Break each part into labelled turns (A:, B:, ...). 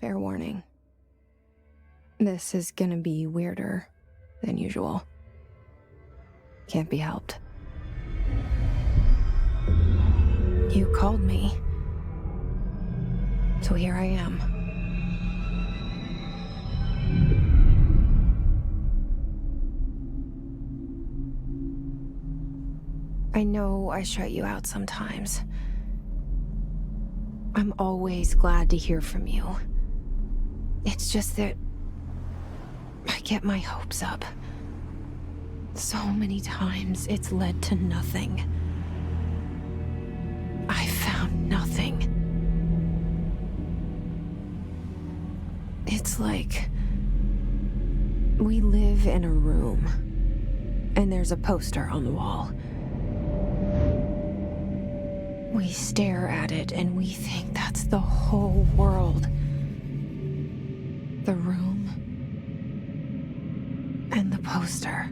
A: Fair warning. This is gonna be weirder than usual. Can't be helped. You called me. So here I am. I know I shut you out sometimes. I'm always glad to hear from you. It's just that I get my hopes up. So many times it's led to nothing. I found nothing. It's like we live in a room, and there's a poster on the wall. We stare at it and we think that's the whole world. The room and the poster.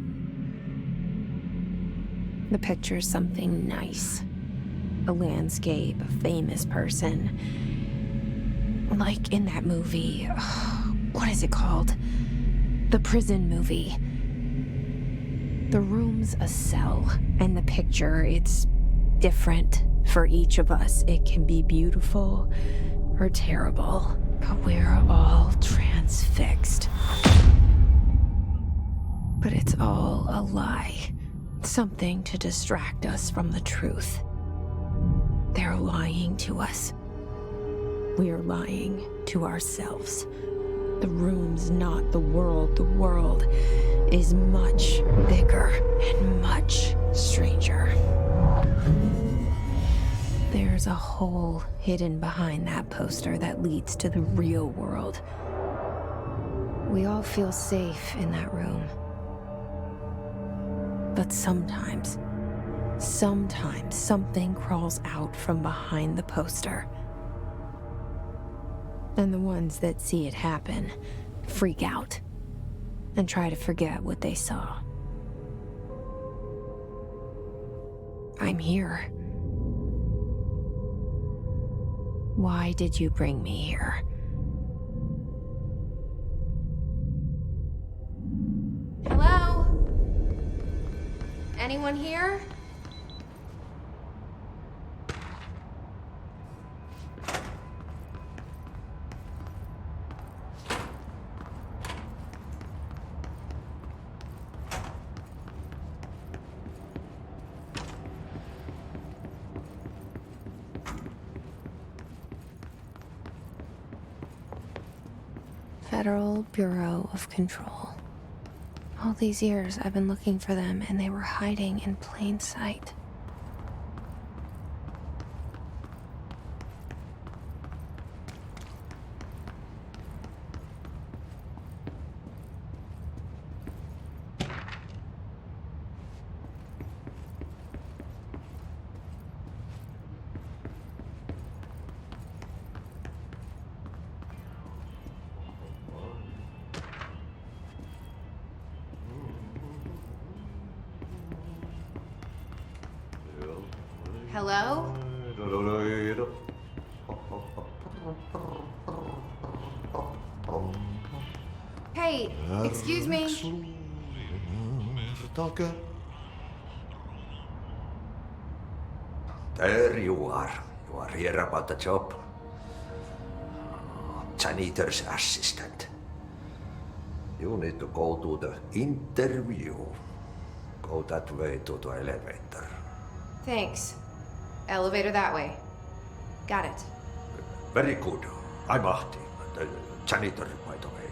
A: The picture's something nice. A landscape, a famous person. Like in that movie, what is it called? The prison movie. The room's a cell, and the picture, it's different for each of us. It can be beautiful or terrible, but we're all transfixed. But it's all a lie. Something to distract us from the truth. They're lying to us. We're lying to ourselves. The room's not the world. The world is much bigger and much stranger. There's a hole hidden behind that poster that leads to the real world. We all feel safe in that room. But sometimes something crawls out from behind the poster. And the ones that see it happen freak out and try to forget what they saw. I'm here. Why did you bring me here? Hello? Anyone here? Federal Bureau of Control. All these years I've been looking for them, and they were hiding in plain sight. Hello? Hey, excuse me.
B: There you are. You are here about the job. Janitor's assistant. You need to go to the interview. Go that way to the elevator.
A: Thanks. Elevator that way. Got it.
B: Very good. I'm Ahti, the janitor, by the way.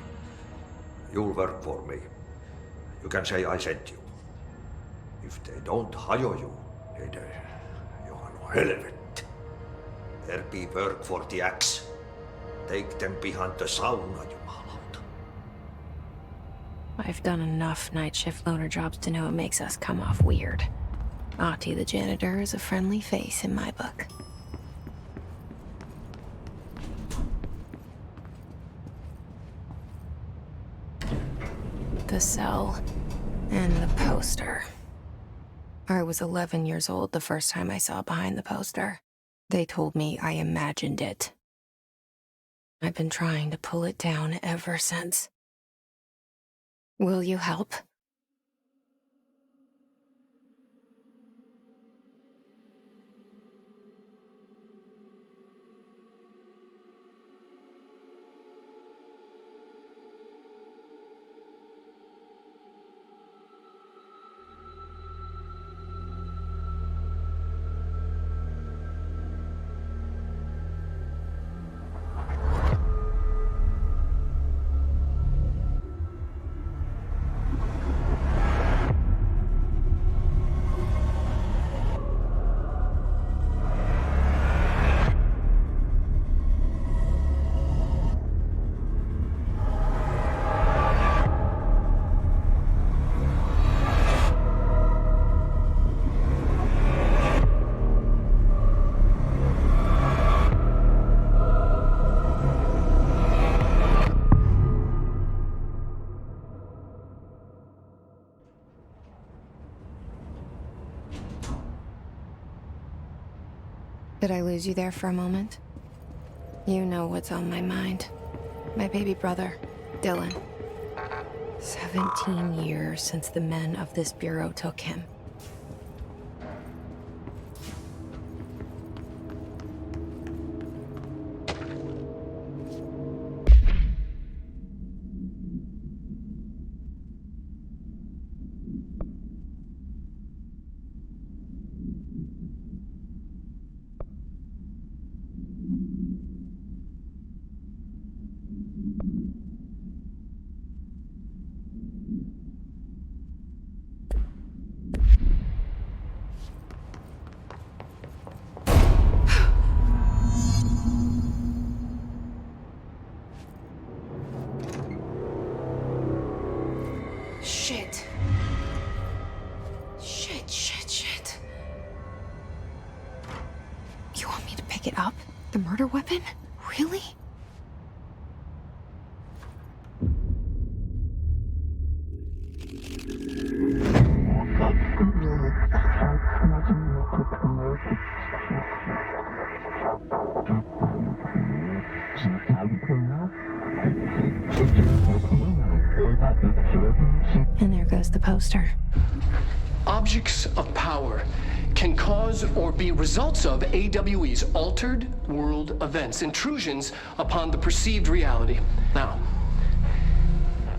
B: You'll work for me. You can say I sent you. If they don't hire you, then you are no helvet. There be work for the axe. Take them behind the sauna, jumalauta.
A: I've done enough night shift loner jobs to know it makes us come off weird. Ahti the janitor is a friendly face in my book. The cell and the poster. I was 11 years old the first time I saw behind the poster. They told me I imagined it. I've been trying to pull it down ever since. Will you help? Did I lose you there for a moment? You know what's on my mind. My baby brother, Dylan. 17 years since the men of this bureau took him. Shit. Shit. You want me to pick it up? The murder weapon? Really? And there goes the poster.
C: Objects of power can cause or be results of AWE's altered world events, intrusions upon the perceived reality. Now,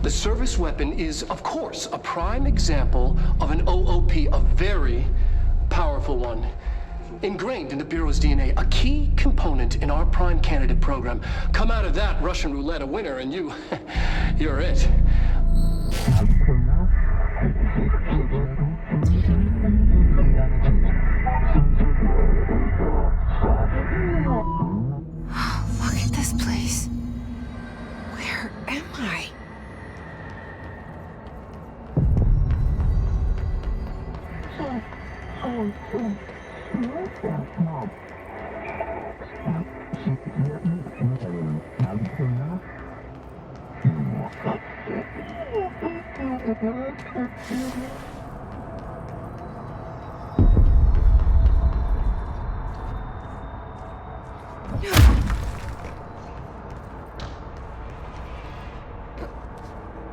C: the service weapon is, of course, a prime example of an OOP, a very powerful one. Ingrained in the Bureau's DNA, a key component in our prime candidate program. Come out of that Russian roulette a winner and you're it.
A: Look at this place. Where am I?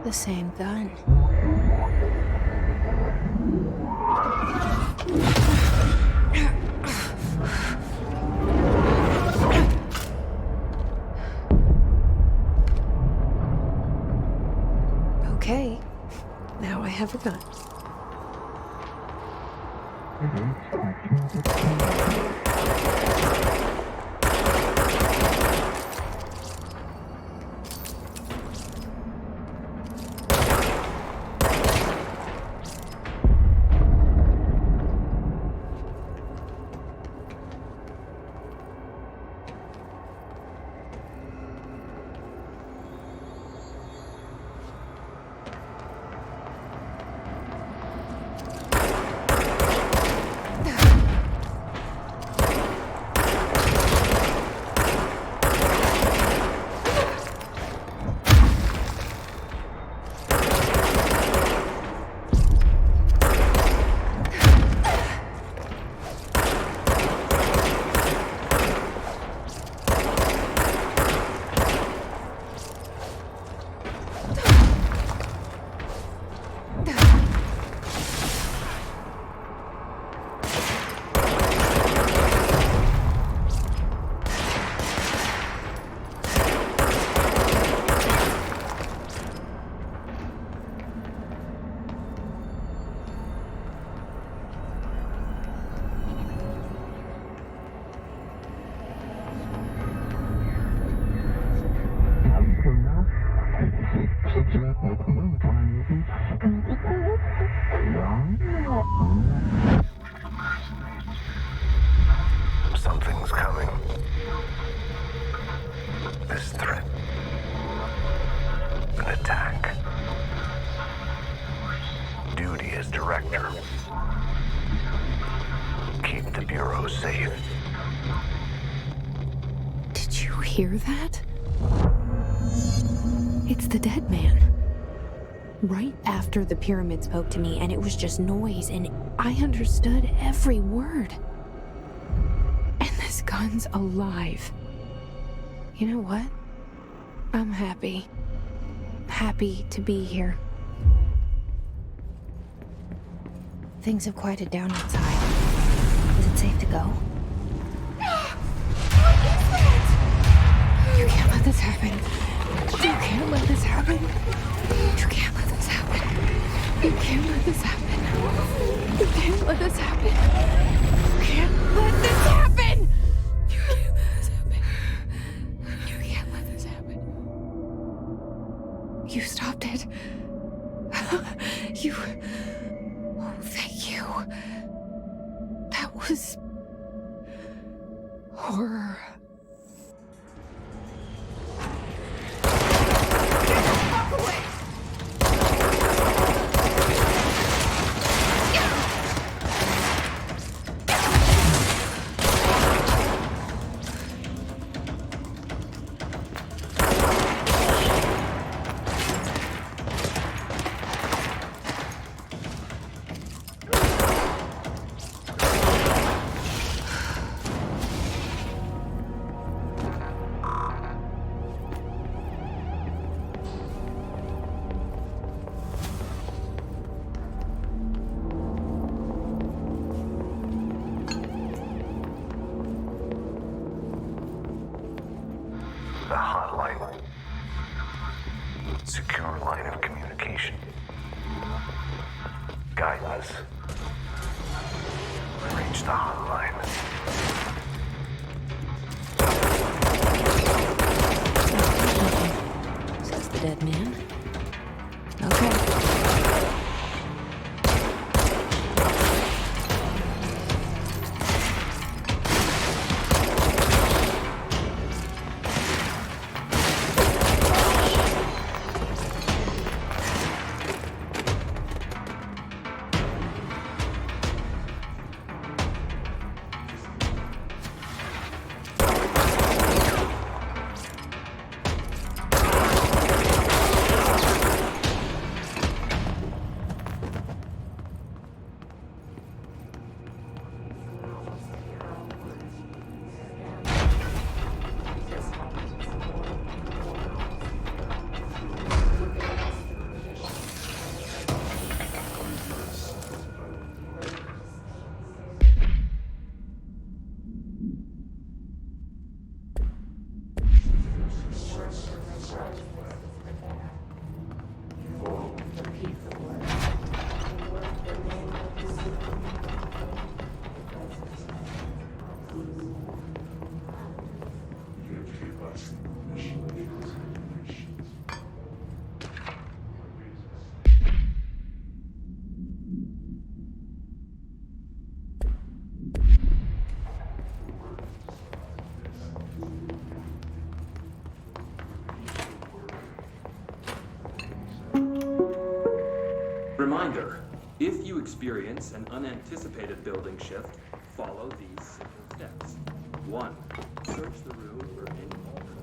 A: The same gun. Okay, now I have a gun. hear that? It's the dead man. Right after the pyramid spoke to me, and it was just noise, and I understood every word. And this gun's alive. You know what? I'm happy. Happy to be here. Things have quieted down outside. Is it safe to go? What is that? You can't let this happen. You can't let this happen. You can't let this happen. You can't let this happen. You can't let this happen. You can't let this happen. You can't let this happen. You can't let this happen. You stopped it. You... Oh, thank you. That was... horror. Walk away!
D: The hotline. Secure line of communication. Guidance. Reach the hotline.
A: Says the dead man. Okay.
E: Reminder, if you experience an unanticipated building shift, follow these simple steps. 1. Search the room for any alternate.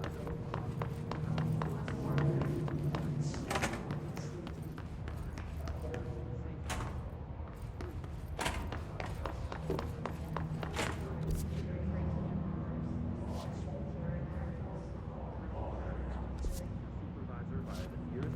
E: Supervisor via the nearest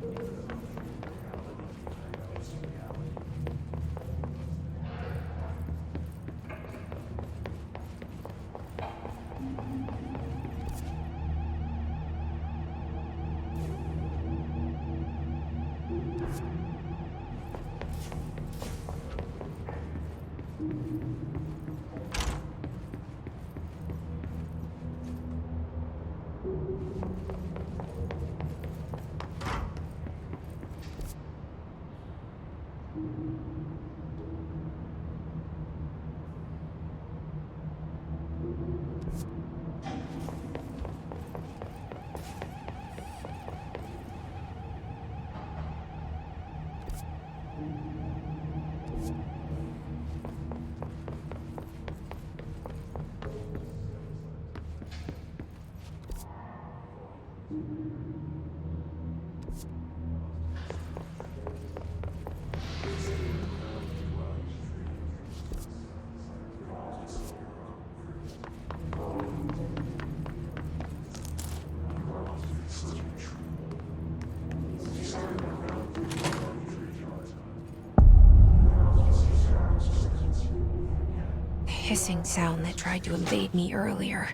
A: hissing sound that tried to invade me earlier.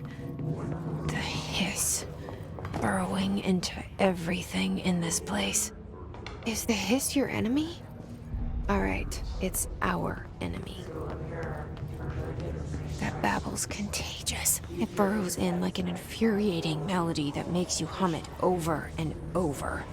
A: The hiss, burrowing into everything in this place. Is the hiss your enemy? Alright, it's our enemy. That babble's contagious. It burrows in like an infuriating melody that makes you hum it over and over.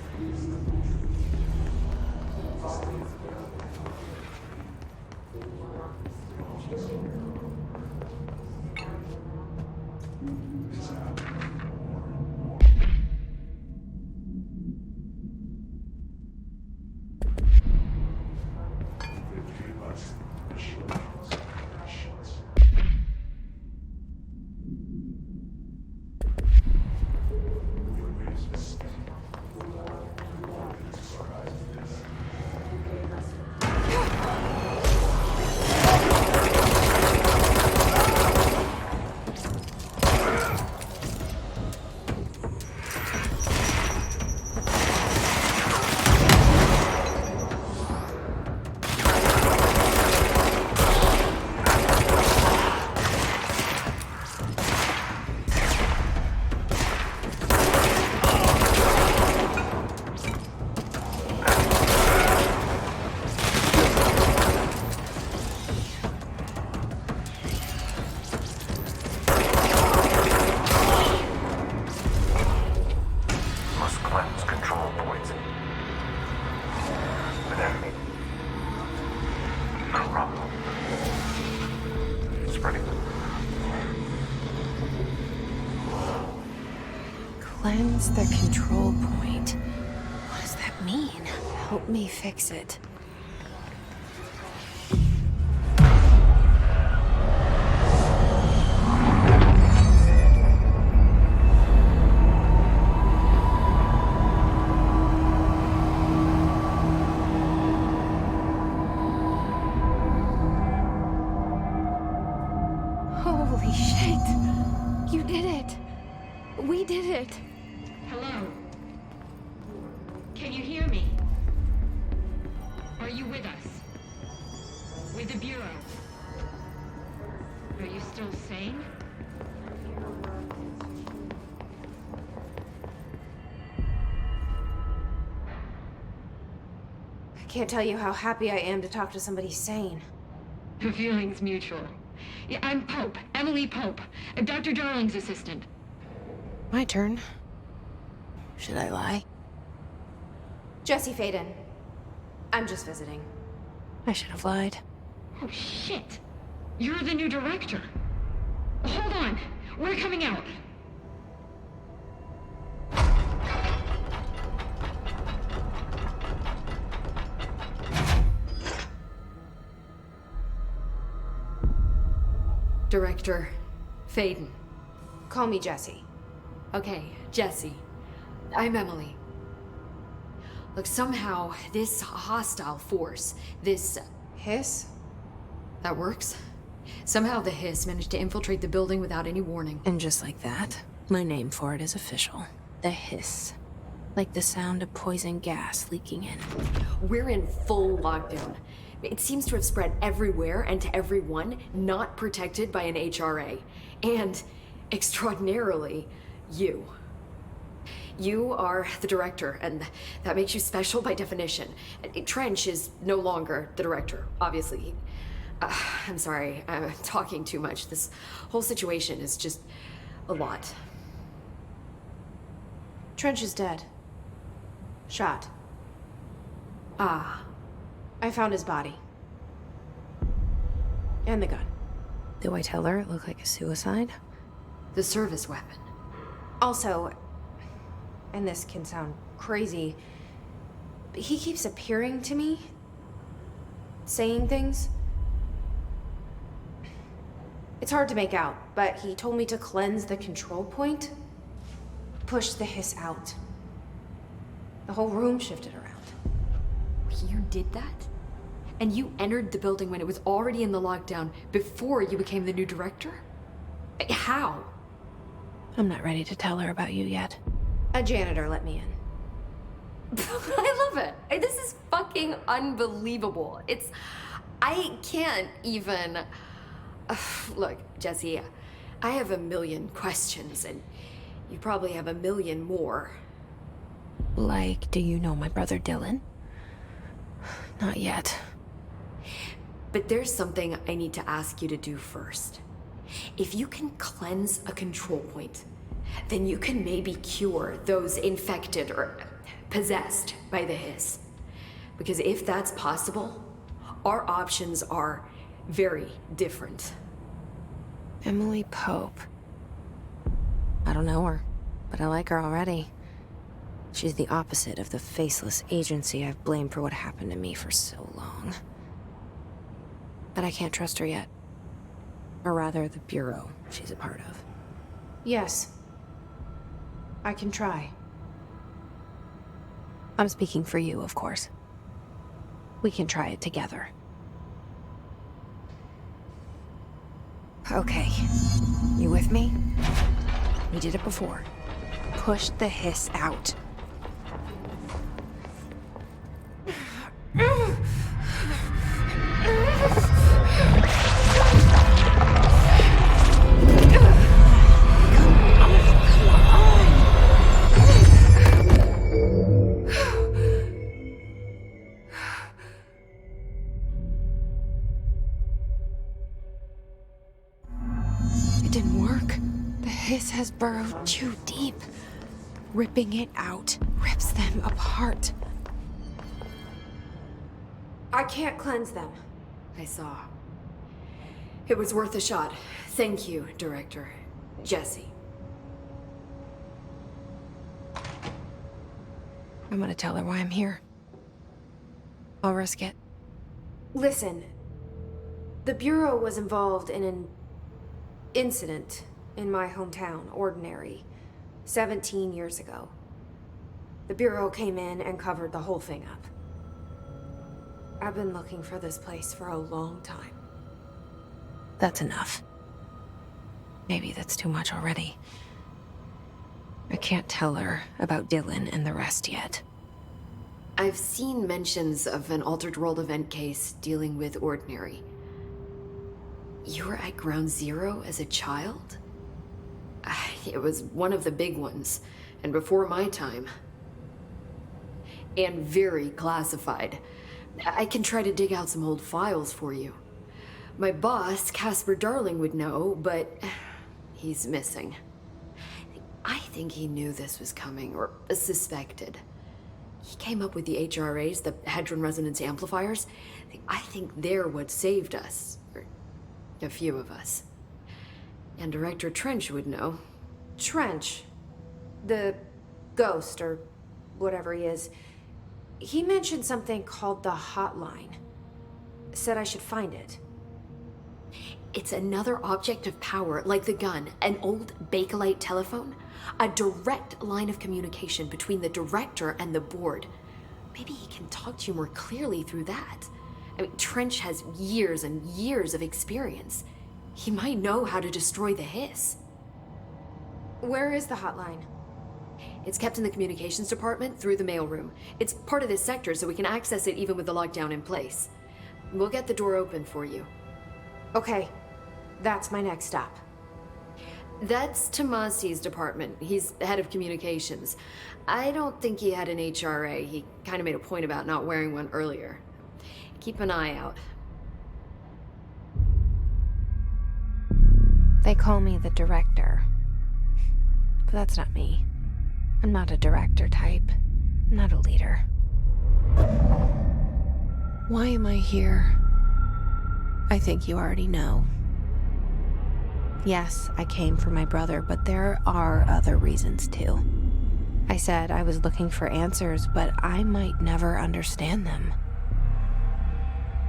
A: Cleanse the control point. What does that mean? Help me fix it. Holy shit! You did it! We did it!
F: Hello? Can you hear me? Are you with us? With the Bureau? Are you still sane?
A: I can't tell you how happy I am to talk to somebody sane.
F: The feeling's mutual. Yeah, I'm Pope, Emily Pope, Dr. Darling's assistant.
A: My turn. Should I lie? Jesse Faden. I'm just visiting. I should have lied.
F: Oh, shit. You're the new director. Hold on. We're coming out.
G: Director Faden.
A: Call me Jesse.
G: Okay, Jesse. I'm Emily. Look, somehow this hostile force, this...
A: Hiss?
G: That works. Somehow the hiss managed to infiltrate the building without any warning.
A: And just like that, my name for it is official. The hiss. Like the sound of poison gas leaking in.
G: We're in full lockdown. It seems to have spread everywhere and to everyone not protected by an HRA. And, extraordinarily, you. You are the director, and that makes you special by definition. Trench is no longer the director, obviously. I'm sorry, I'm talking too much. This whole situation is just a lot.
A: Trench is dead. Shot.
G: Ah.
A: I found his body. And the gun. Do I tell her it looked like a suicide?
G: The service weapon.
A: Also, and this can sound crazy, but he keeps appearing to me, saying things. It's hard to make out, but he told me to cleanse the control point, push the hiss out. The whole room shifted around.
G: You did that? And you entered the building when it was already in the lockdown before you became the new director? How?
A: I'm not ready to tell her about you yet. A janitor let me in.
G: I love it. This is fucking unbelievable. I can't even... Look, Jesse, I have a million questions, and you probably have a million more.
A: Like, do you know my brother Dylan? Not yet.
G: But there's something I need to ask you to do first. If you can cleanse a control point, then you can maybe cure those infected or possessed by the hiss. Because if that's possible, our options are very different.
A: Emily Pope. I don't know her, but I like her already. She's the opposite of the faceless agency I've blamed for what happened to me for so long. But I can't trust her yet. Or rather, the Bureau she's a part of. Yes. I can try. I'm speaking for you, of course. We can try it together. Okay. You with me? We did it before. Push the hiss out. It didn't work. The hiss has burrowed too deep. Ripping it out rips them apart. I can't cleanse them.
G: I saw. It was worth a shot. Thank you, Director. Jesse.
A: I'm gonna tell her why I'm here. I'll risk it. Listen, the Bureau was involved in an incident in my hometown, Ordinary, 17 years ago. The Bureau came in and covered the whole thing up. I've been looking for this place for a long time. That's enough. Maybe that's too much already. I can't tell her about Dylan and the rest yet.
G: I've seen mentions of an Altered World event case dealing with Ordinary. You were at Ground Zero as a child? It was one of the big ones, and before my time. And very classified. I can try to dig out some old files for you. My boss, Casper Darling, would know, but he's missing. I think he knew this was coming, or suspected. He came up with the HRAs, the Hadron Resonance Amplifiers. I think they're what saved us. Or a few of us. And Director Trench would know.
A: Trench, the ghost, or whatever he is, he mentioned something called the hotline. Said I should find it.
G: It's another object of power, like the gun, an old Bakelite telephone. A direct line of communication between the director and the board. Maybe he can talk to you more clearly through that. I mean, Trench has years and years of experience. He might know how to destroy the hiss.
A: Where is the hotline?
G: It's kept in the communications department through the mailroom. It's part of this sector, so we can access it even with the lockdown in place. We'll get the door open for you.
A: Okay, that's my next stop.
G: That's Tomasi's department. He's head of communications. I don't think he had an HRA. He kind of made a point about not wearing one earlier. Keep an eye out.
A: They call me the director. But that's not me. I'm not a director type. I'm not a leader. Why am I here? I think you already know. Yes, I came for my brother, but there are other reasons too. I said I was looking for answers, but I might never understand them.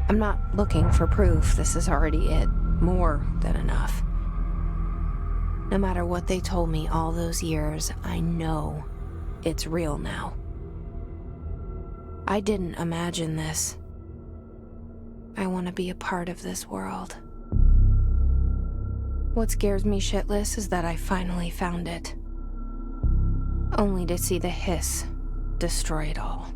A: I'm not looking for proof. This is already it. More than enough. No matter what they told me all those years, I know it's real now. I didn't imagine this. I want to be a part of this world. What scares me shitless is that I finally found it. Only to see the hiss destroy it all.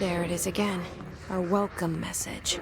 A: There it is again. Our welcome message.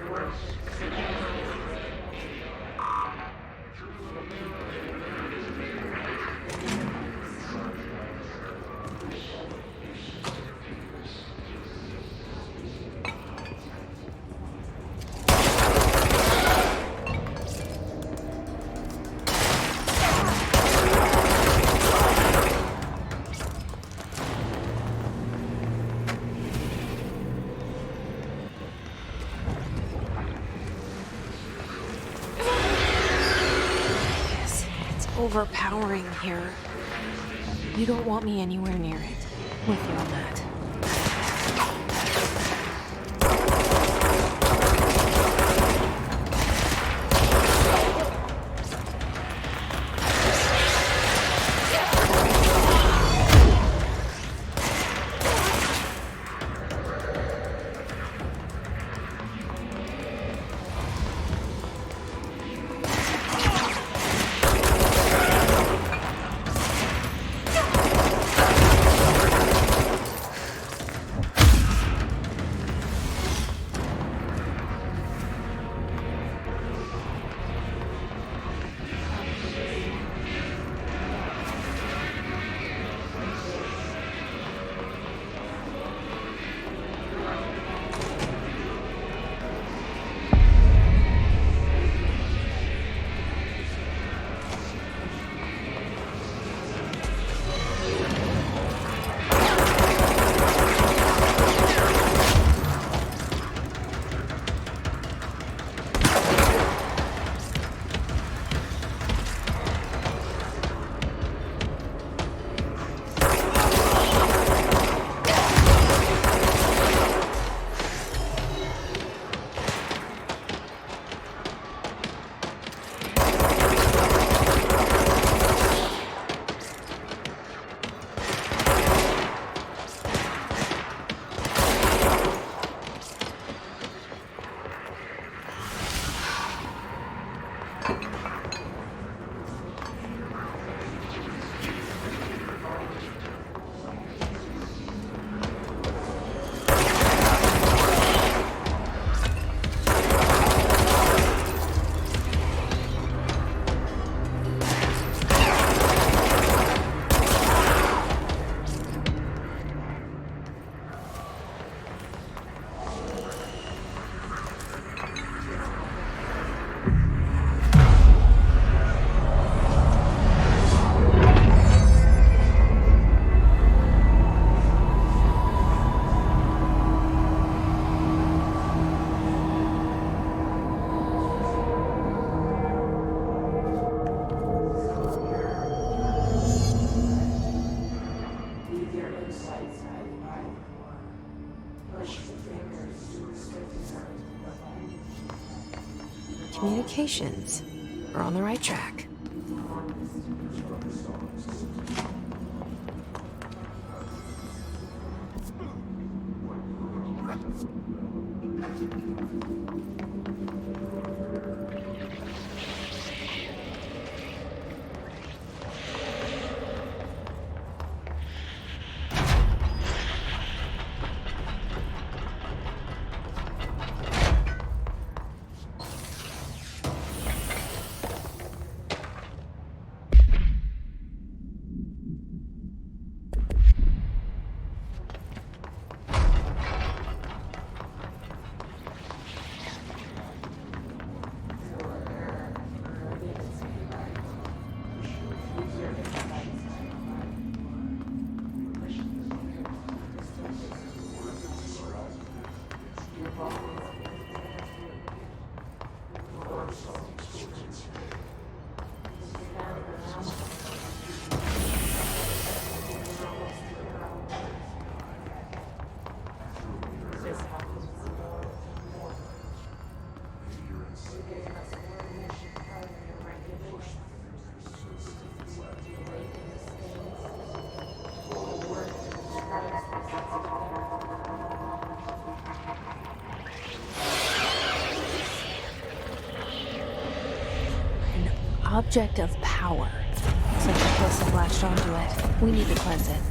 A: Overpowering here. You don't want me anywhere near it. With you on that. Communications. We're on the right track. Object of power. Looks like the pills have latched onto it. We need to cleanse it.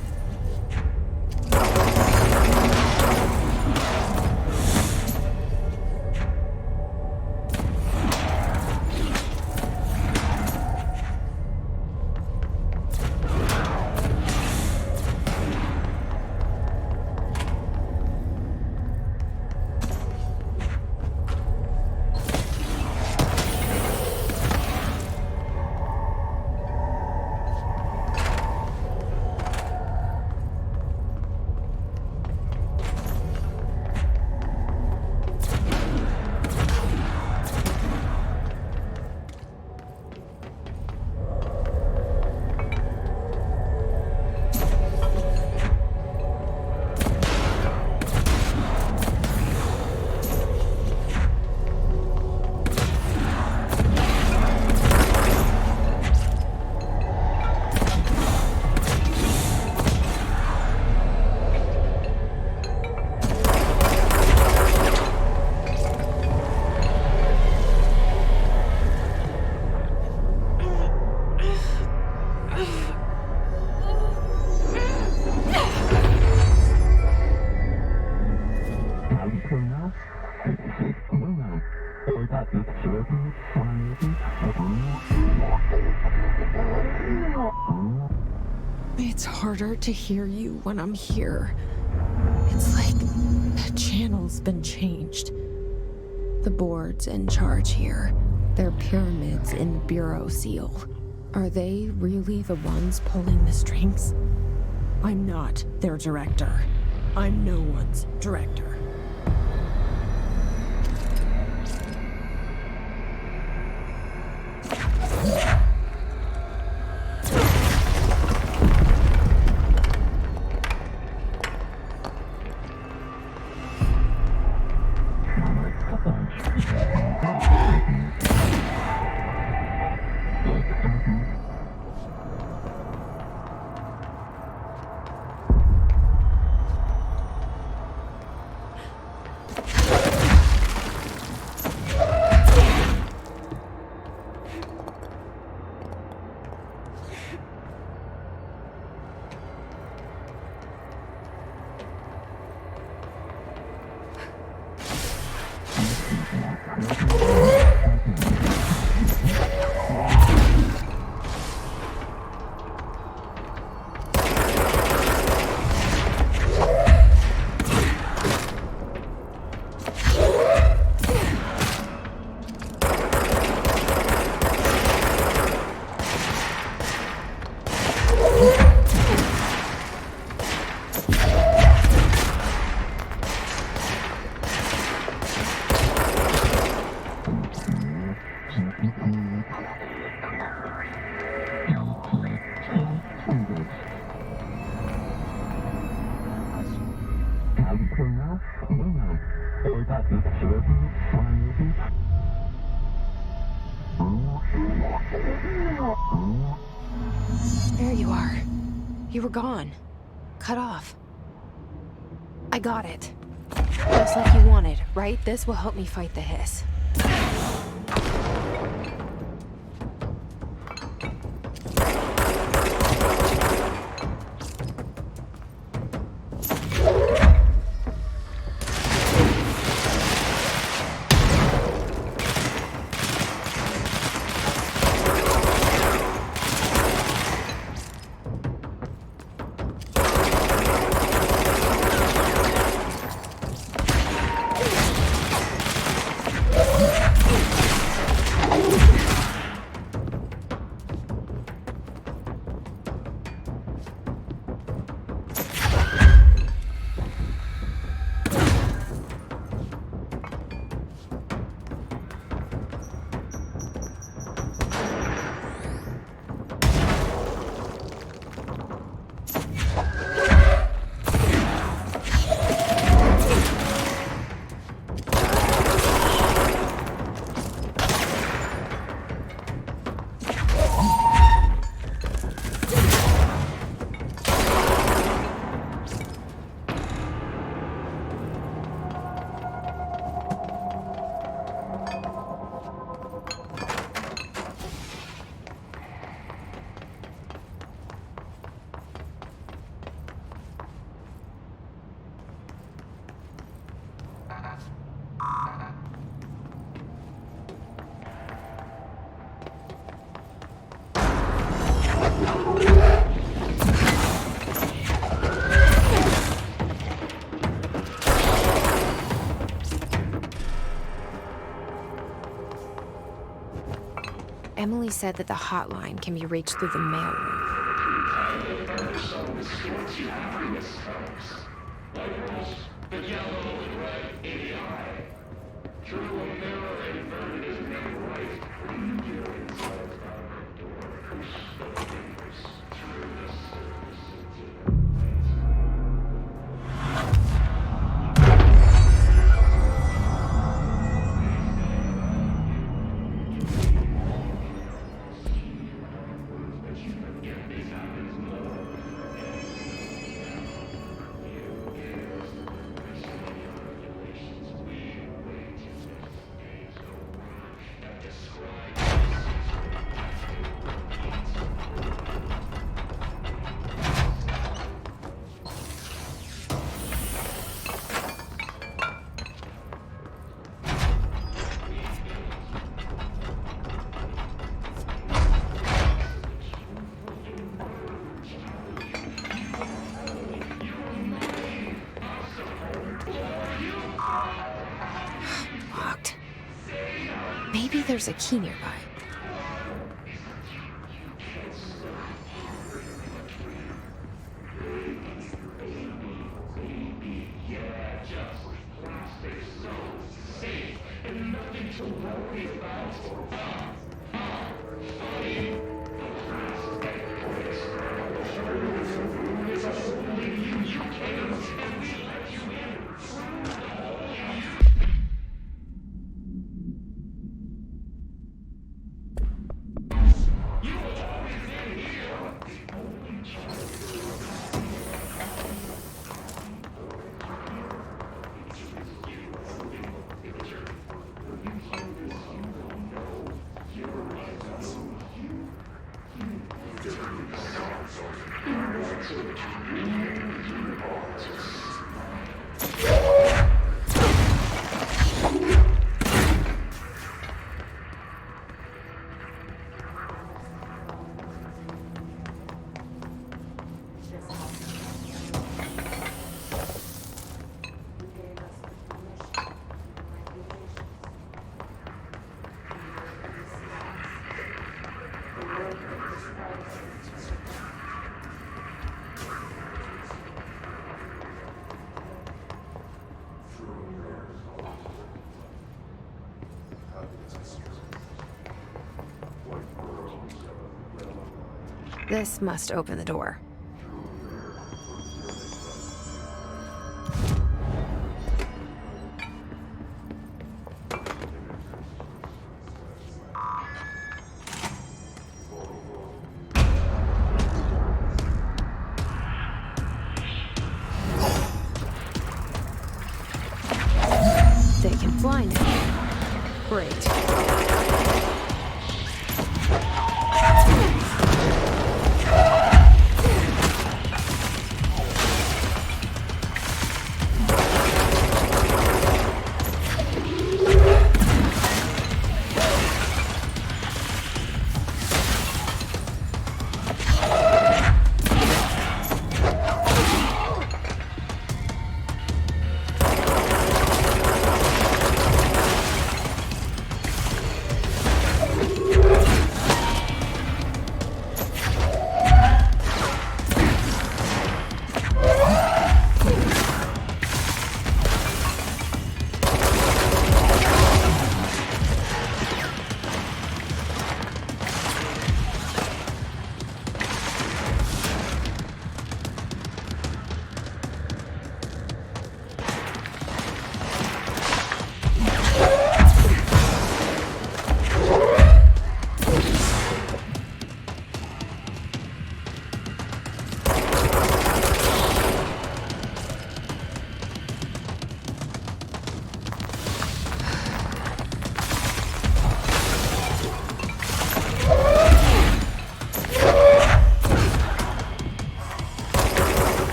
A: It's harder to hear you when I'm here. It's like the channel's been changed. The board's in charge here. They're pyramids in the Bureau seal. Are they really the ones pulling the strings? I'm not their director. I'm no one's director. There you are. You were gone. Cut off. I got it. Just like you wanted, right? This will help me fight the hiss. Emily said that the hotline can be reached through the mailroom. there's a key nearby. This must open the door. They can fly now. Great.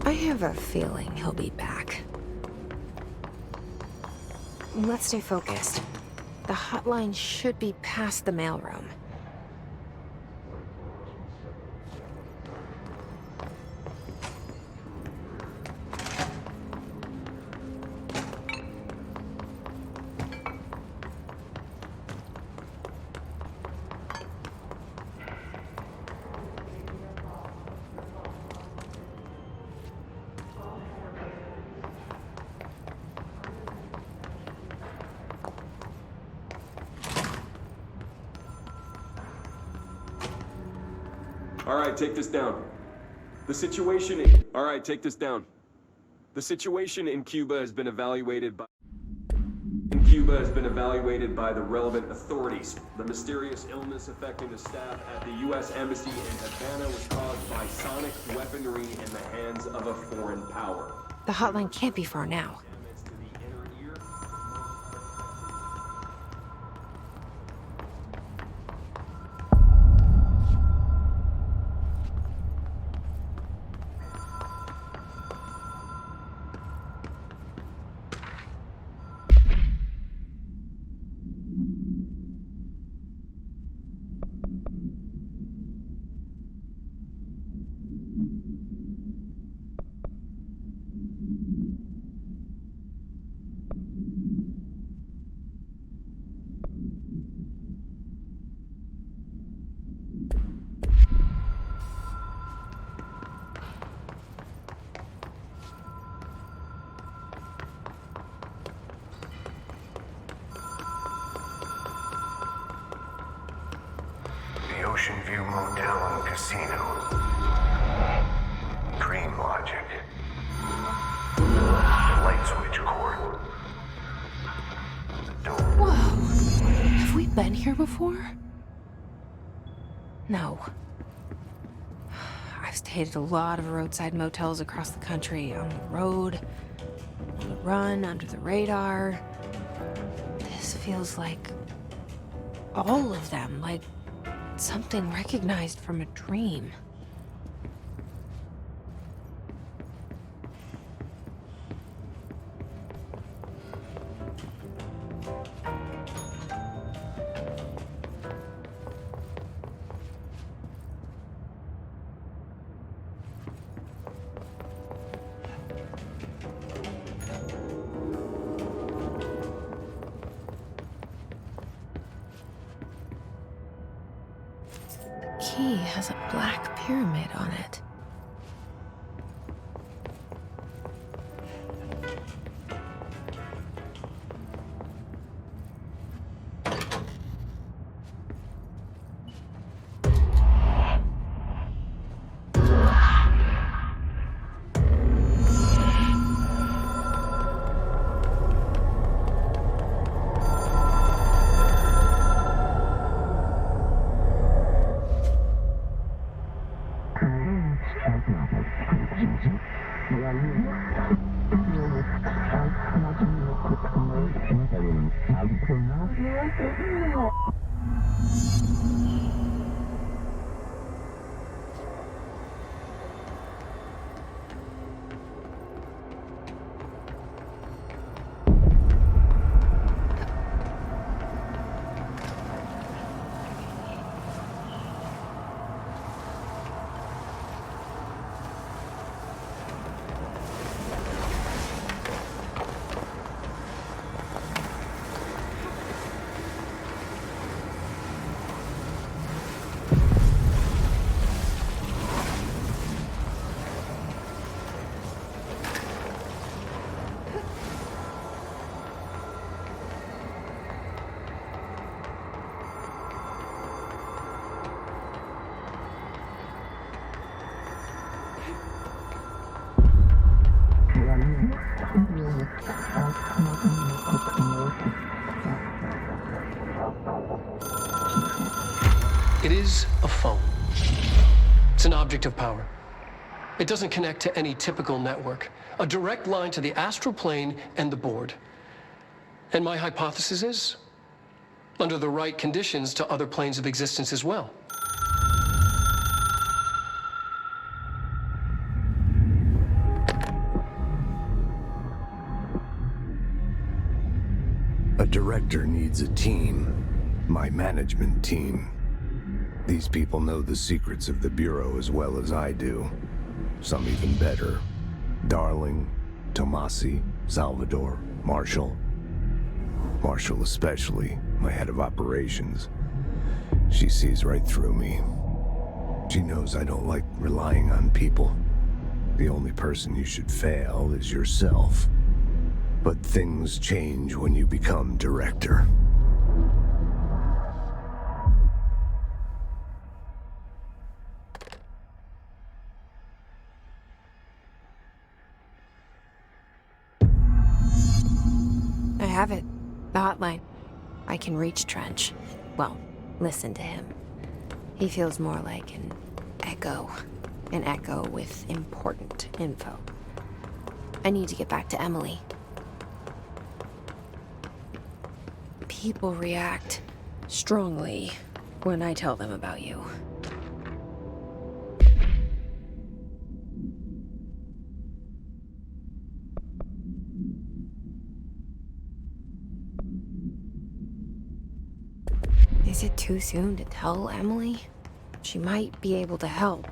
A: I have a feeling he'll be back. Let's stay focused. The hotline should be past the mailroom.
E: Alright, take this down. The situation in... Alright, take this down. The situation in Cuba has been evaluated by... the relevant authorities. The mysterious illness affecting the staff at the U.S. Embassy in Havana was caused by sonic weaponry in the hands of a foreign power.
A: The hotline can't be far now.
E: Damage to the inner ear.
D: The Ocean View Motel and Casino. Dream Logic. The light switch cord. The door.
A: Whoa. Have we been here before? No. I've stayed at a lot of roadside motels across the country, on the road, on the run, under the radar. This feels like all of them, like something recognized from a dream. The key has a black pyramid on it.
C: It is a phone. It's an object of power. It doesn't connect to any typical network. A direct line to the astral plane and the board. And my hypothesis is, under the right conditions, to other planes of existence as well.
H: A director needs a team. My management team. These people know the secrets of the Bureau as well as I do. Some even better. Darling, Tomasi, Salvador, Marshall. Marshall especially, my head of operations. She sees right through me. She knows I don't like relying on people. The only person you should fail is yourself. But things change when you become director.
A: have it. The hotline. I can reach Trench. Well, listen to him. He feels more like an echo. An echo with important info. I need to get back to Emily. People react strongly when I tell them about you. Is it too soon to tell Emily? She might be able to help.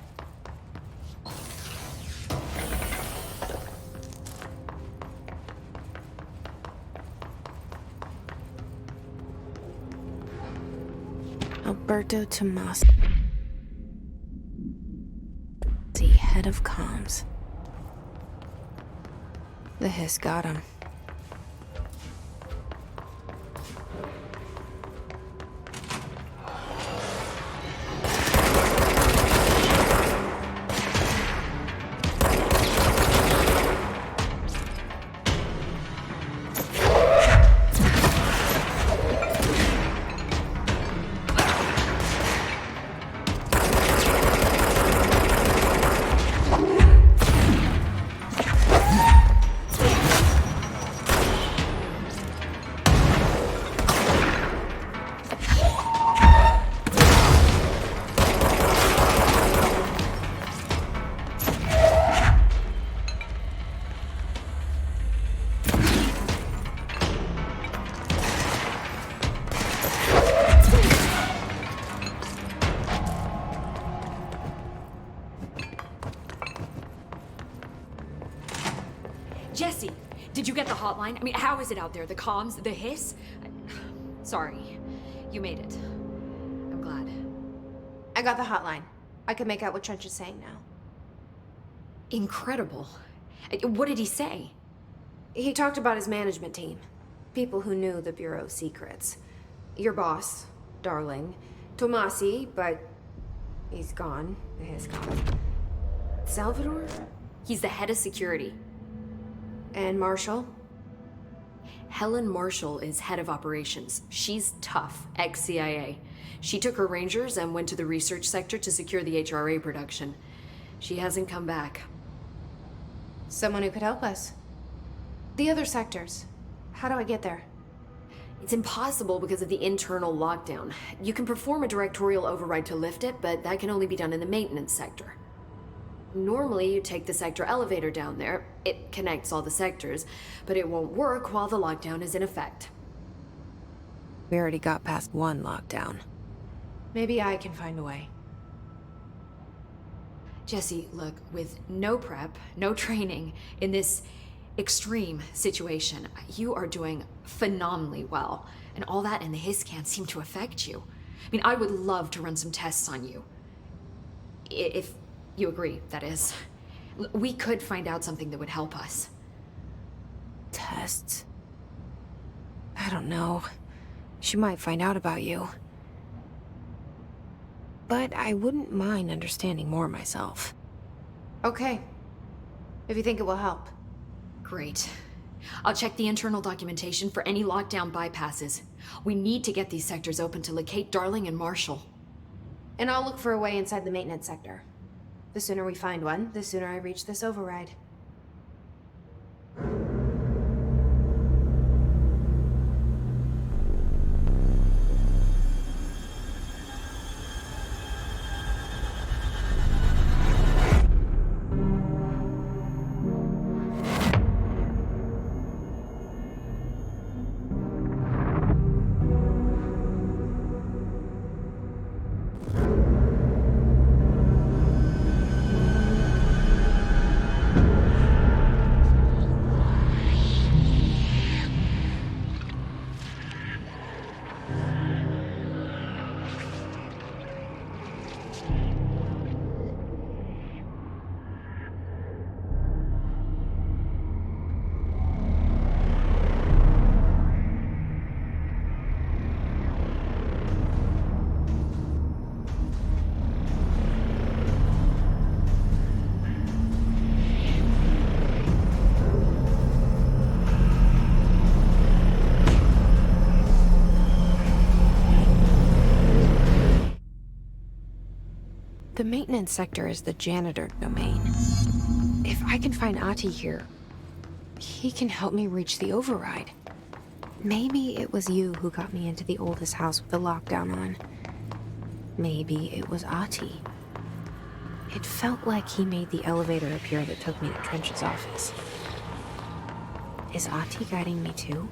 A: Alberto Tomasi, head of comms. The hiss got him.
G: Jesse, did you get the hotline? I mean, how is it out there? The comms? The hiss? Sorry. You made it. I'm glad.
A: I got the hotline. I can make out what Trench is saying now.
G: Incredible. What did he say?
A: He talked about his management team. People who knew the Bureau's secrets. Your boss, Darling. Tomasi, but he's gone. His gone. Salvador?
G: He's the head of security.
A: And Marshall?
G: Helen Marshall is head of operations. She's tough, ex-CIA. She took her Rangers and went to the research sector to secure the HRA production. She hasn't come back.
A: Someone who could help us. The other sectors. How do I get there?
G: It's impossible because of the internal lockdown. You can perform a directorial override to lift it, but that can only be done in the maintenance sector. Normally, you take the sector elevator down there. It connects all the sectors, but it won't work while the lockdown is in effect.
A: We already got past one lockdown. Maybe I can find a way.
G: Jesse, look, with no prep, no training, in this extreme situation, you are doing phenomenally well. And all that and the hiss can't seem to affect you. I mean, I would love to run some tests on you. If you agree, that is. We could find out something that would help us.
A: Tests? I don't know. She might find out about you. But I wouldn't mind understanding more myself. Okay. If you think it will help.
G: Great. I'll check the internal documentation for any lockdown bypasses. We need to get these sectors open to locate Darling and Marshall.
A: And I'll look for a way inside the maintenance sector. The sooner we find one, the sooner I reach this override. The maintenance sector is the janitor domain. If I can find Ahti here, he can help me reach the override. Maybe it was you who got me into the oldest house with the lockdown on. Maybe it was Ahti. It felt like he made the elevator appear that took me to Trench's office. Is Ahti guiding me too?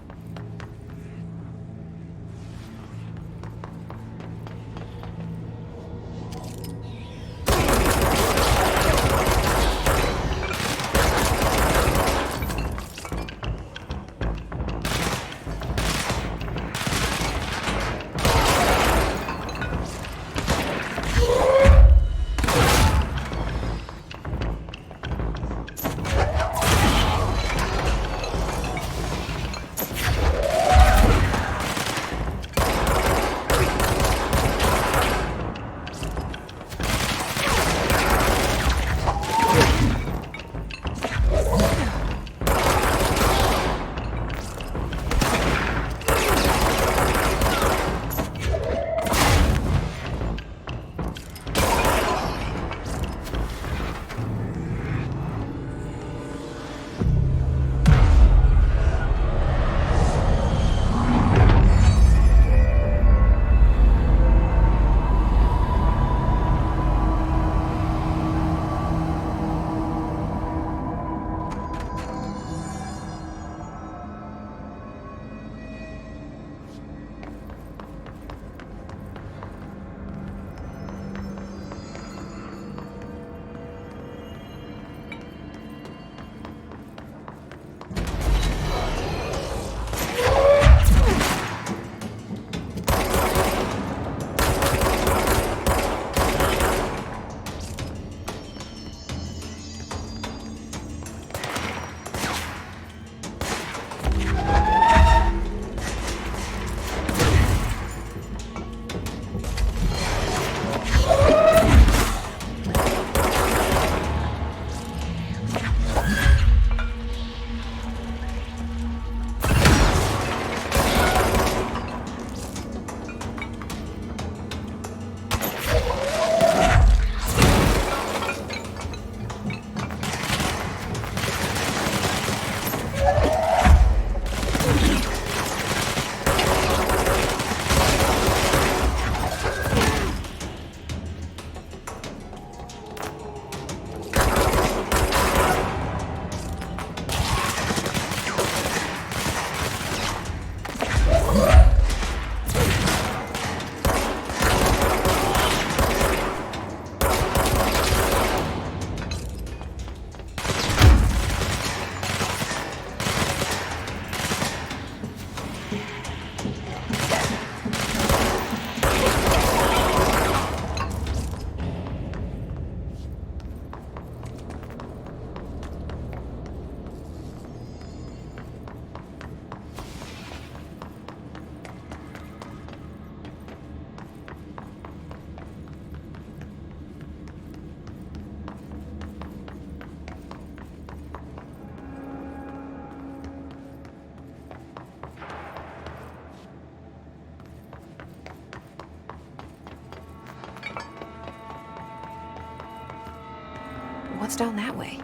A: What's down that way?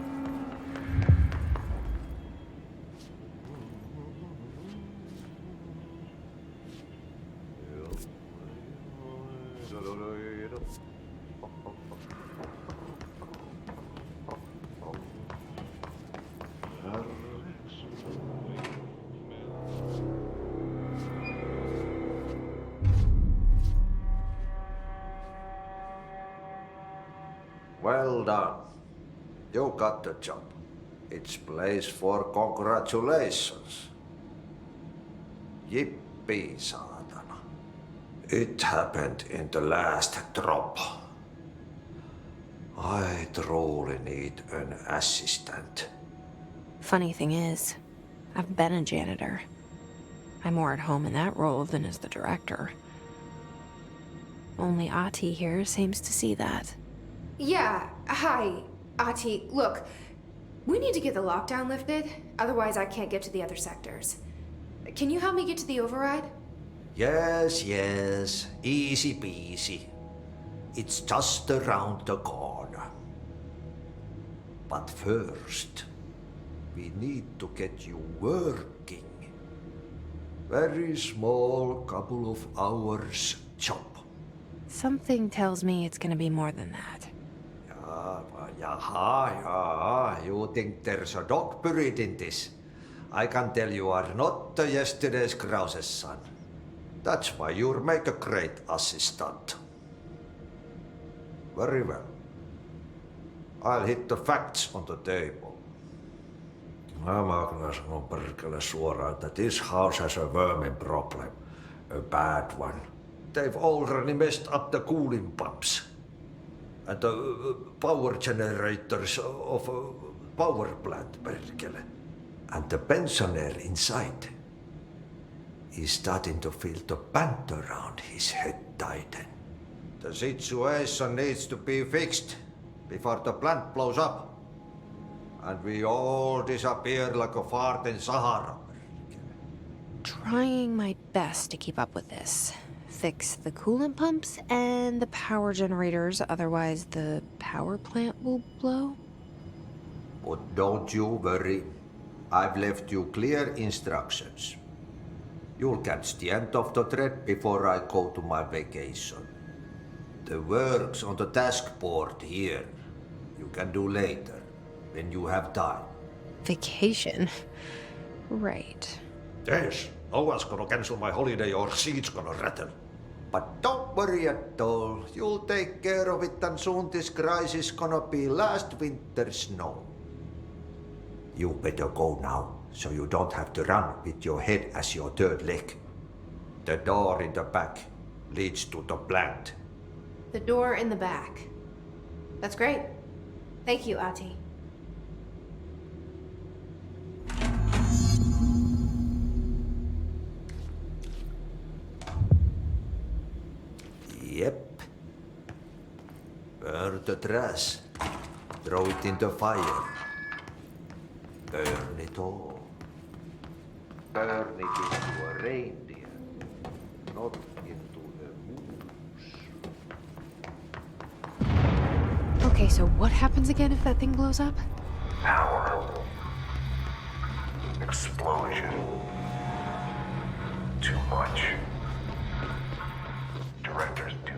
B: Well done. You got the job. It's place for congratulations. Yippee, saatana. It happened in the last drop. I truly need an assistant.
A: Funny thing is, I've been a janitor. I'm more at home in that role than as the director. Only Ahti here seems to see that.
I: Yeah, hi, Ahti. Look, we need to get the lockdown lifted, otherwise I can't get to the other sectors. Can you help me get to the override?
B: Yes, easy peasy. It's just around the corner. But first, we need to get you working. Very small, couple of hours job.
A: Something tells me it's gonna be more than that.
B: Yeah. You think there's a dog buried in this? I can tell you are not yesterday's Krause's son. That's why you'll make a great assistant. Very well. I'll hit the facts on the table. Mä kyllä sanon perkele suoraan, että this house has a vermin problem. A bad one. They've already messed up the cooling pumps. And the power generators of a power plant, perkele. And the pensioner inside is starting to feel the band around his head tighten. The situation needs to be fixed before the plant blows up. And we all disappear like a fart in Sahara.
A: Trying my best to keep up with this. Fix the coolant pumps and the power generators, otherwise the power plant will blow.
B: But don't you worry. I've left you clear instructions. You'll catch the end of the thread before I go to my vacation. The work's on the task board here. You can do later, when you have time.
A: Vacation? Right.
B: Yes, no one's gonna cancel my holiday or seat's gonna rattle. But don't worry at all. You'll take care of it and soon this crisis gonna be last winter's snow. You better go now, so you don't have to run with your head as your third leg. The door in the back leads to the plant.
I: The door in the back. That's great. Thank you, Ati.
B: Yep. Burn the trash. Throw it in the fire. Burn it all. Burn it into a reindeer, not into a moose.
A: Okay, so what happens again if that thing blows up?
D: Power. Explosion. Too much. Director's duty.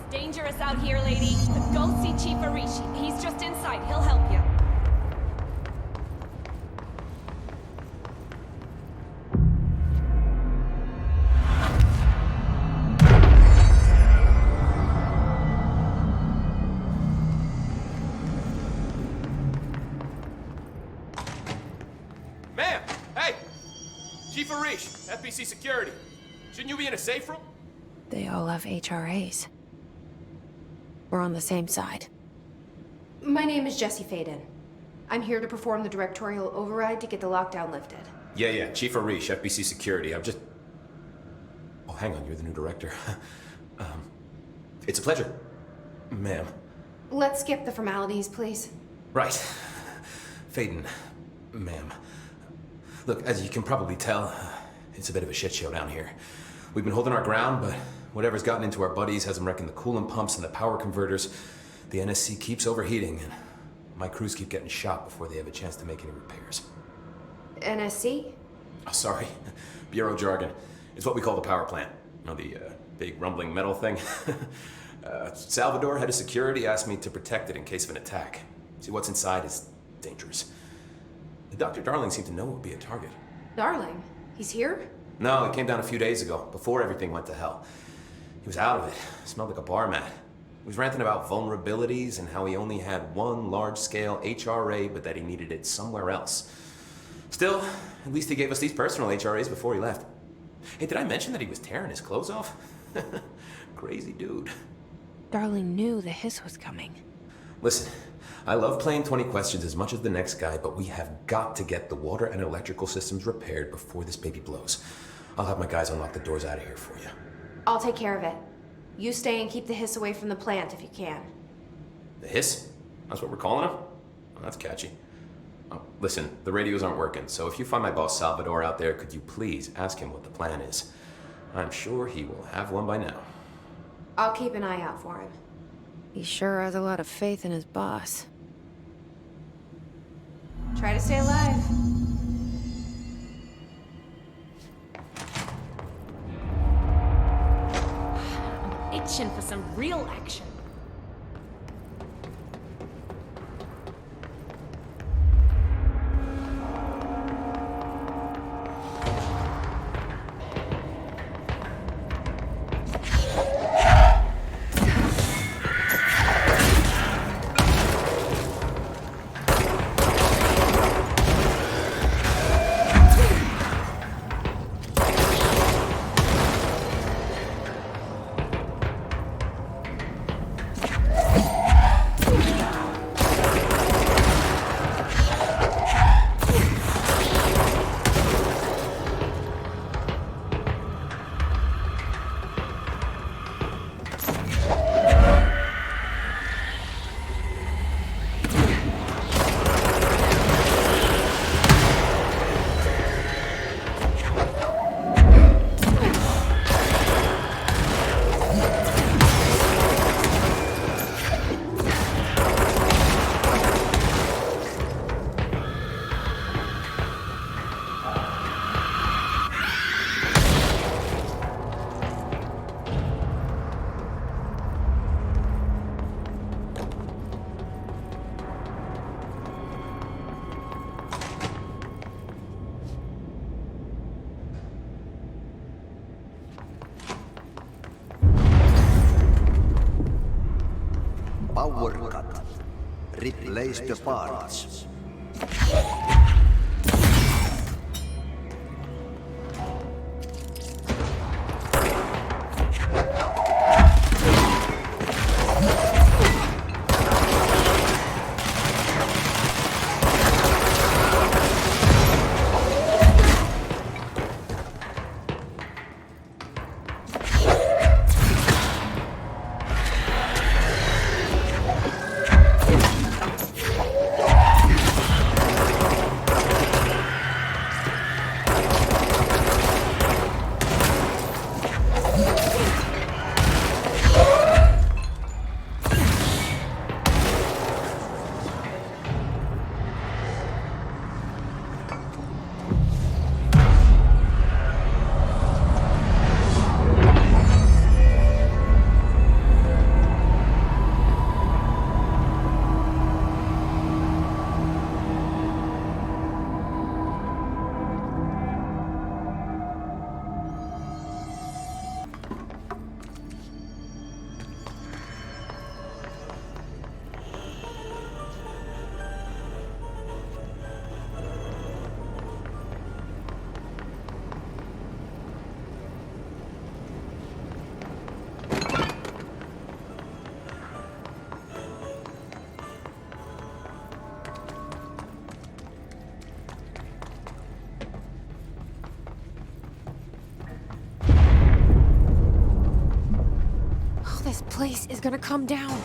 J: Dangerous out here, lady. Go see Chief Arishi. He's just inside. He'll help you.
K: Ma'am! Hey! Chief Arish, FBC Security. Shouldn't you be in a safe room?
A: They all have HRAs. We're on the same side.
I: My name is Jesse Faden. I'm here to perform the directorial override to get the lockdown lifted.
K: Yeah, Chief Arish, FBC Security. I'm just... Oh, hang on, you're the new director. It's a pleasure, ma'am.
I: Let's skip the formalities, please.
K: Right. Faden, ma'am. Look, as you can probably tell, it's a bit of a shit show down here. We've been holding our ground, but whatever's gotten into our buddies has them wrecking the coolant pumps and the power converters. The NSC keeps overheating, and my crews keep getting shot before they have a chance to make any repairs.
I: NSC?
K: Oh, sorry. Bureau jargon. It's what we call the power plant. You know, the big rumbling metal thing? Salvador, head of security, asked me to protect it in case of an attack. See, what's inside is dangerous. Dr. Darling seemed to know it would be a target.
I: Darling? He's here?
K: No, he came down a few days ago, before everything went to hell. He was out of it. Smelled like a bar mat. He was ranting about vulnerabilities and how he only had one large-scale HRA, but that he needed it somewhere else. Still, at least he gave us these personal HRAs before he left. Hey, did I mention that he was tearing his clothes off? Crazy dude.
A: Darling knew the hiss was coming.
K: Listen, I love playing 20 questions as much as the next guy, but we have got to get the water and electrical systems repaired before this baby blows. I'll have my guys unlock the doors out of here for you.
I: I'll take care of it. You stay and keep the hiss away from the plant if you can.
K: The hiss? That's what we're calling him? Oh, that's catchy. Oh, listen, the radios aren't working, so if you find my boss Salvador out there, could you please ask him what the plan is? I'm sure he will have one by now.
I: I'll keep an eye out for him.
A: He sure has a lot of faith in his boss.
I: Try to stay alive.
J: I'm itching for some real action.
B: Power cut. Replace the parts.
A: This place is gonna come down.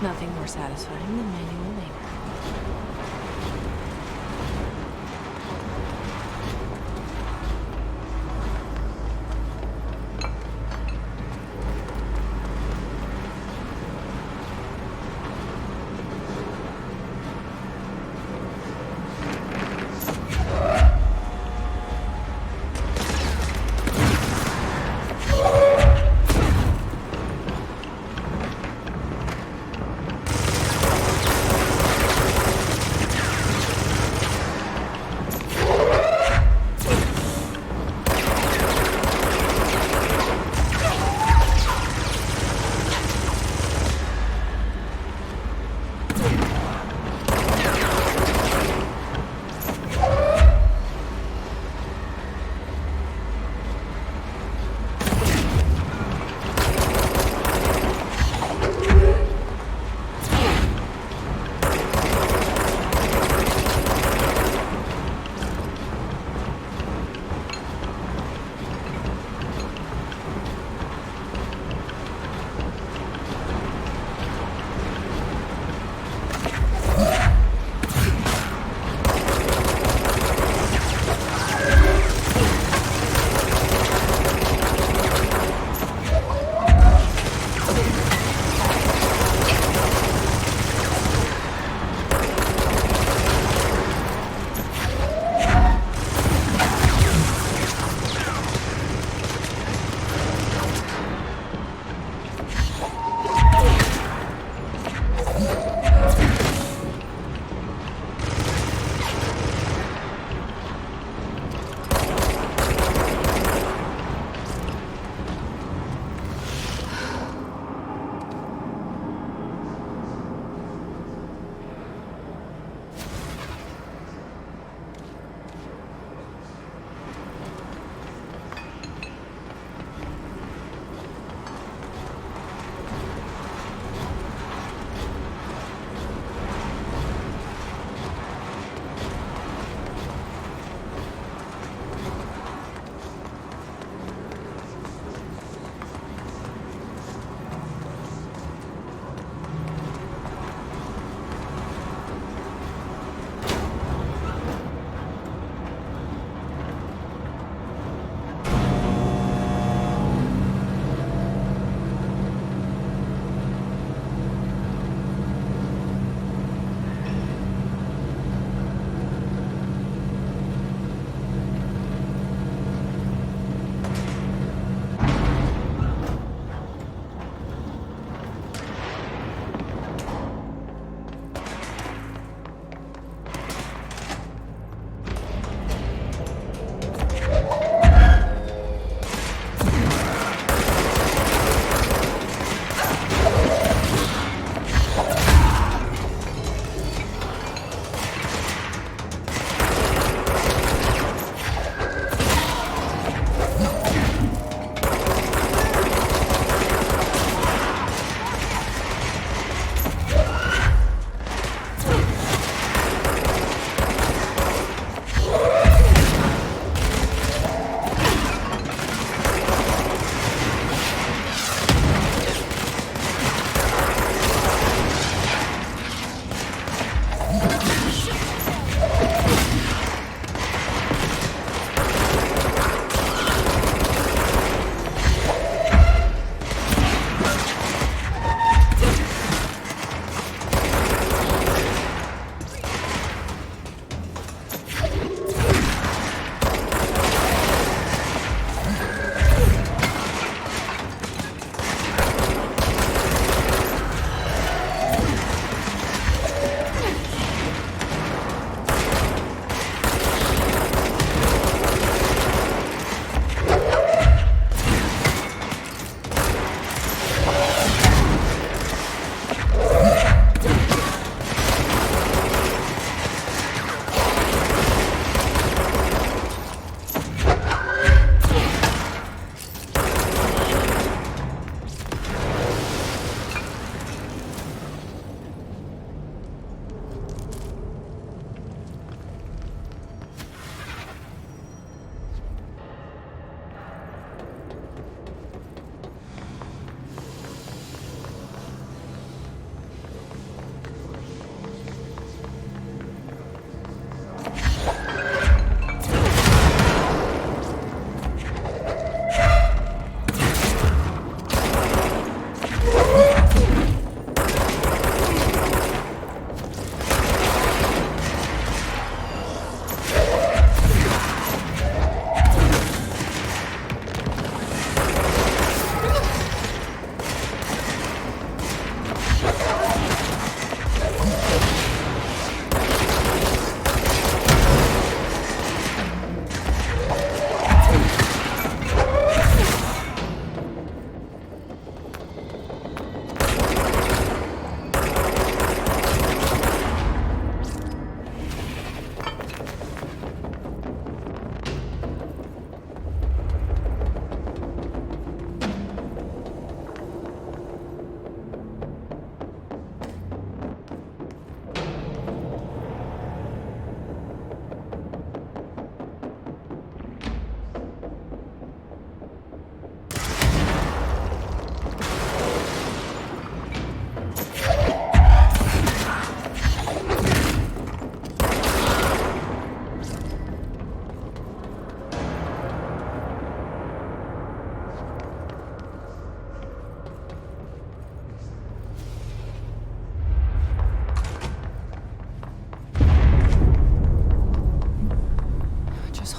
A: Nothing more satisfying than manual labor.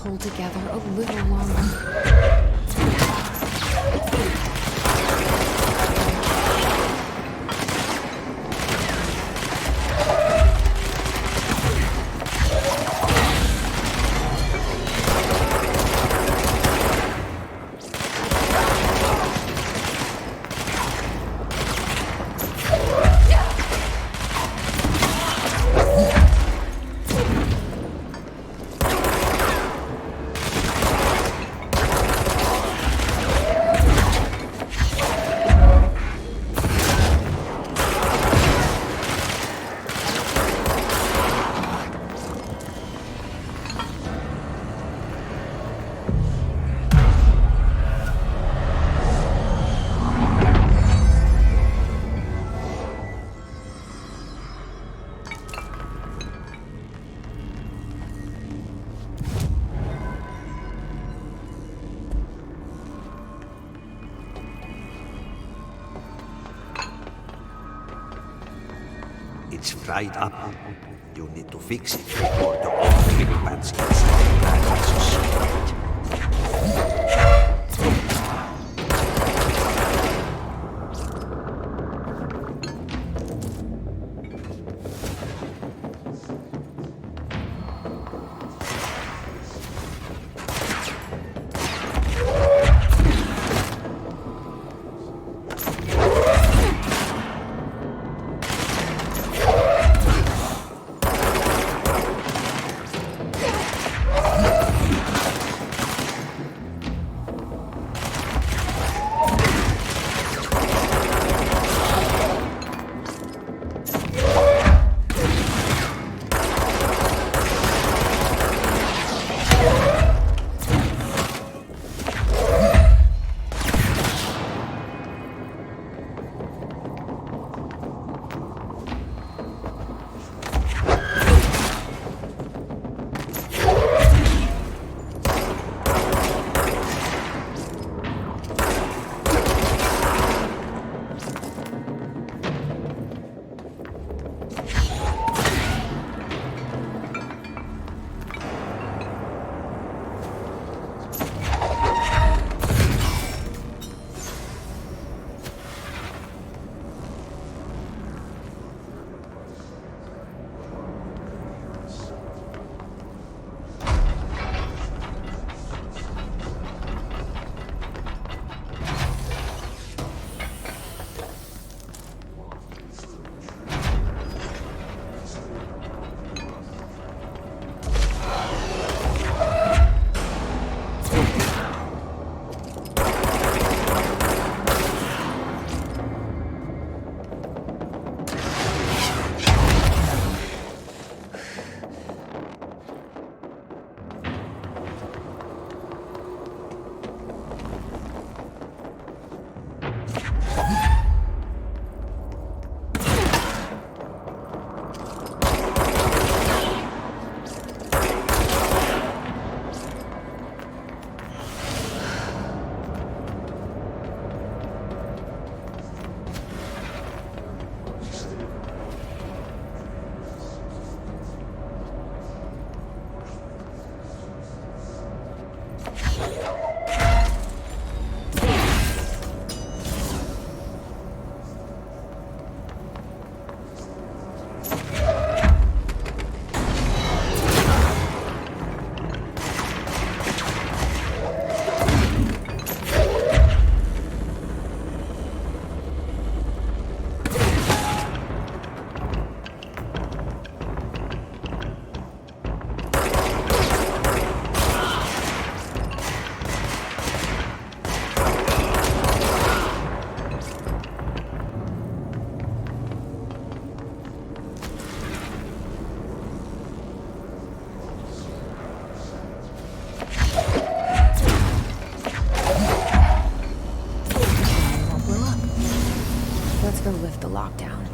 A: hold together a little longer.
B: It's fried up. You need to fix it before the old pants inside the
A: lockdown.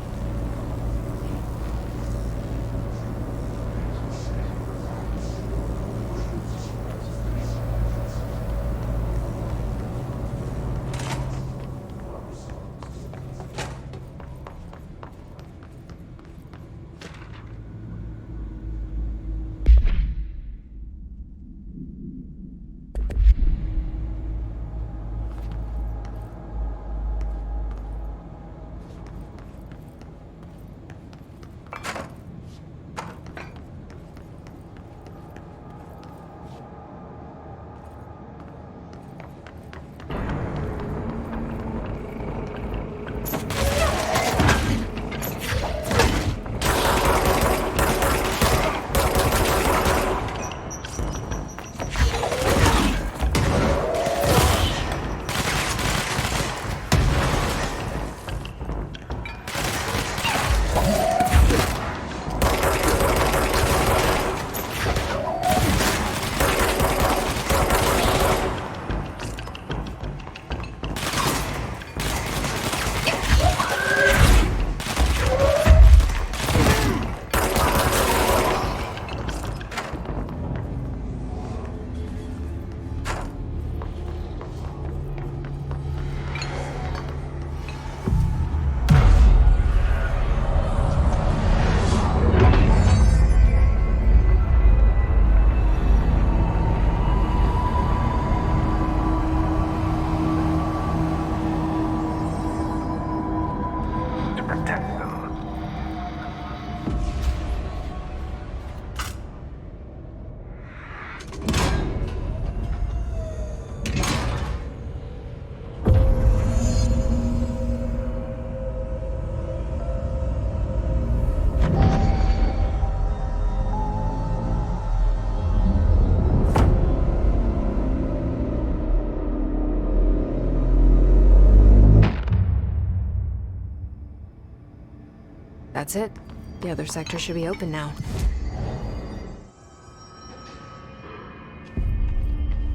A: That's it. The other sector should be open now.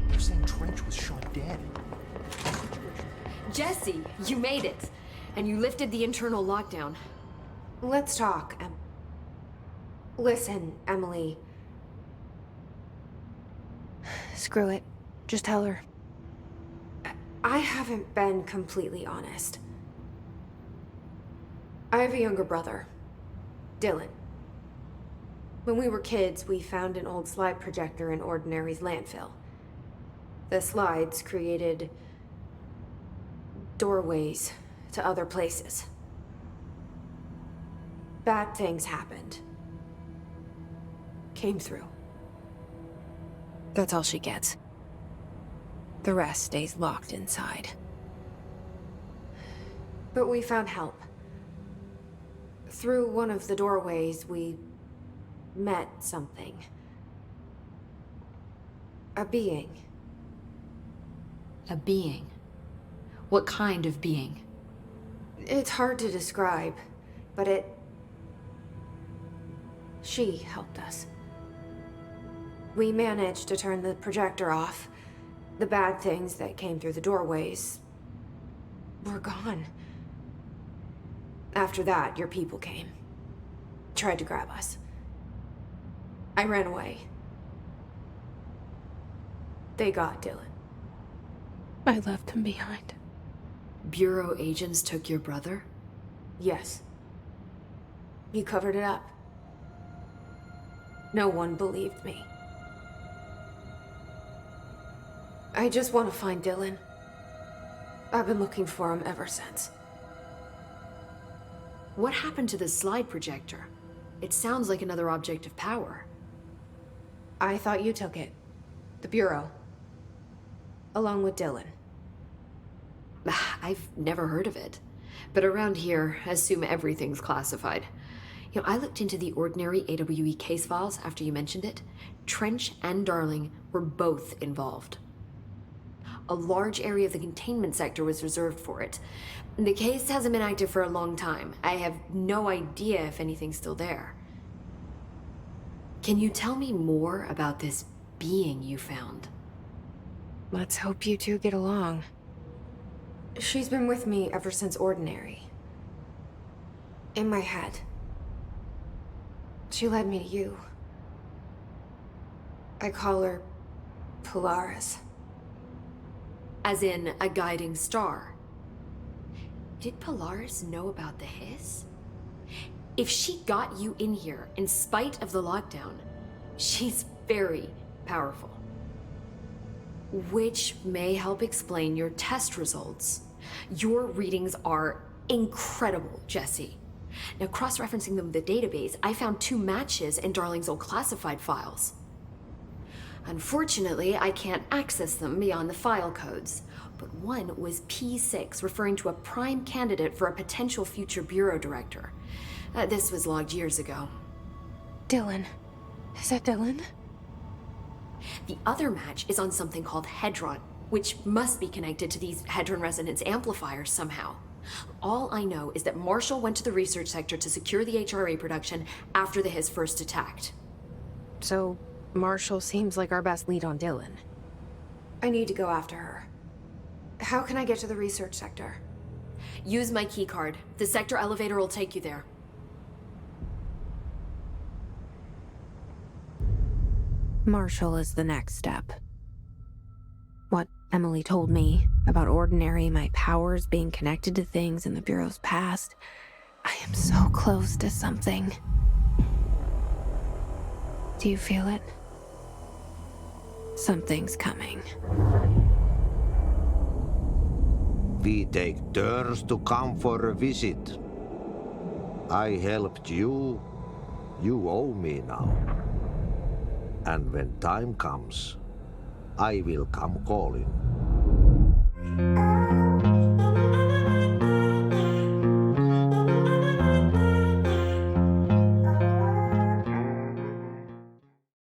L: They're saying Trench was shot dead.
G: Jesse, you made it. And you lifted the internal lockdown.
I: Let's talk. Listen, Emily.
A: Screw it. Just tell her.
I: I haven't been completely honest. I have a younger brother, Dylan. When we were kids, we found an old slide projector in Ordinary's landfill. The slides created doorways to other places. Bad things happened. Came through.
A: That's all she gets. The rest stays locked inside.
I: But we found help. Through one of the doorways, we met something. A being.
G: A being? What kind of being?
I: It's hard to describe, but she helped us. We managed to turn the projector off. The bad things that came through the doorways were gone. After that, your people came. Tried to grab us. I ran away. They got Dylan.
A: I left him behind.
G: Bureau agents took your brother?
I: Yes. You covered it up. No one believed me. I just want to find Dylan. I've been looking for him ever since.
G: What happened to the slide projector? It sounds like another object of power.
I: I thought you took it. The Bureau. Along with Dylan.
G: I've never heard of it. But around here, assume everything's classified. You know, I looked into the Ordinary AWE case files after you mentioned it. Trench and Darling were both involved. A large area of the containment sector was reserved for it. The case hasn't been active for a long time. I have no idea if anything's still there. Can you tell me more about this being you found?
A: Let's hope you two get along.
I: She's been with me ever since Ordinary. In my head. She led me to you. I call her Polaris.
G: As in a guiding star. Did Polaris know about the hiss? If she got you in here in spite of the lockdown, she's very powerful. Which may help explain your test results. Your readings are incredible, Jesse. Now, cross-referencing them with the database, I found 2 matches in Darling's old classified files. Unfortunately, I can't access them beyond the file codes, but one was P6, referring to a prime candidate for a potential future bureau director. This was logged years ago.
A: Dylan. Is that Dylan?
G: The other match is on something called Hedron, which must be connected to these Hedron resonance amplifiers somehow. All I know is that Marshall went to the research sector to secure the HRA production after the hiss first attacked.
A: So, Marshall seems like our best lead on Dylan.
I: I need to go after her. How can I get to the research sector?
G: Use my keycard. The sector elevator will take you there.
A: Marshall is the next step. What Emily told me about Ordinary, my powers being connected to things in the Bureau's past, I am so close to something. Do you feel it? Something's coming.
M: We take turns to come for a visit. I helped you. You owe me now. And when time comes, I will come calling.